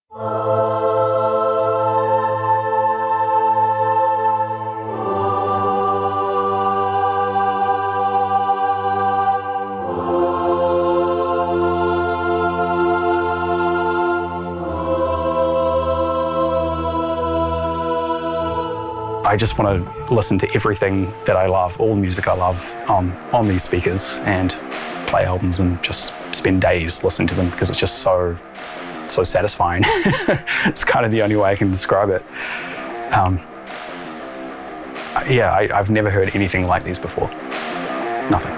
I just want to listen to everything that I love, all the music I love, on these speakers, and play albums and just spend days listening to them because it's just so satisfying. It's kind of the only way I can describe it. I've never heard anything like these before. Nothing.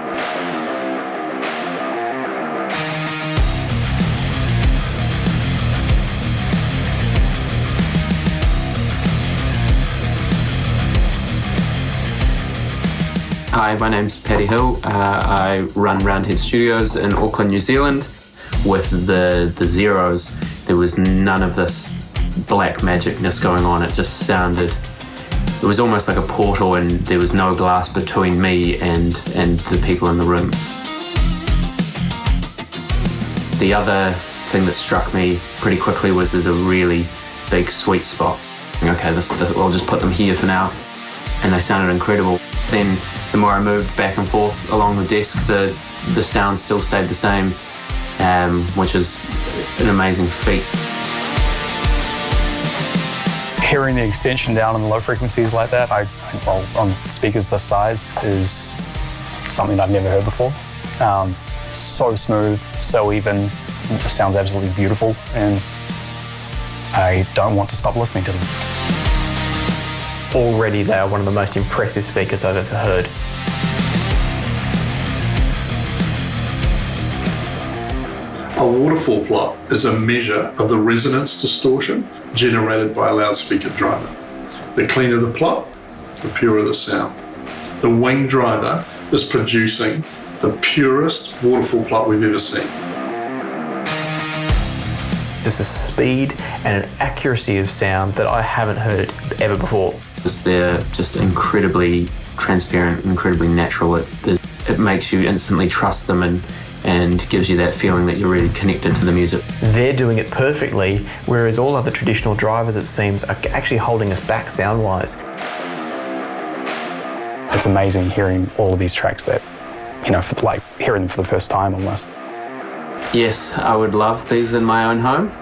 Hi, my name's Paddy Hill. I run Roundhead Studios in Auckland, New Zealand. With the Zerøs, there was none of this black magicness going on. It just sounded, it was almost like a portal, and there was no glass between me and the people in the room. The other thing that struck me pretty quickly was there's a really big sweet spot. Okay, I'll just put them here for now. And they sounded incredible. Then the more I moved back and forth along the desk, the sound still stayed the same, which is an amazing feat. Hearing the extension down on the low frequencies like that, on speakers this size, is something I've never heard before. So smooth, so even, it sounds absolutely beautiful, and I don't want to stop listening to them. Already they are one of the most impressive speakers I've ever heard. A waterfall plot is a measure of the resonance distortion generated by a loudspeaker driver. The cleaner the plot, the purer the sound. The wing driver is producing the purest waterfall plot we've ever seen. Just a speed and an accuracy of sound that I haven't heard ever before. They're just incredibly transparent, incredibly natural. It makes you instantly trust them and gives you that feeling that you're really connected to the music. They're doing it perfectly, whereas all other traditional drivers, it seems, are actually holding us back sound-wise. It's amazing hearing all of these tracks that, hearing them for the first time almost. Yes, I would love these in my own home.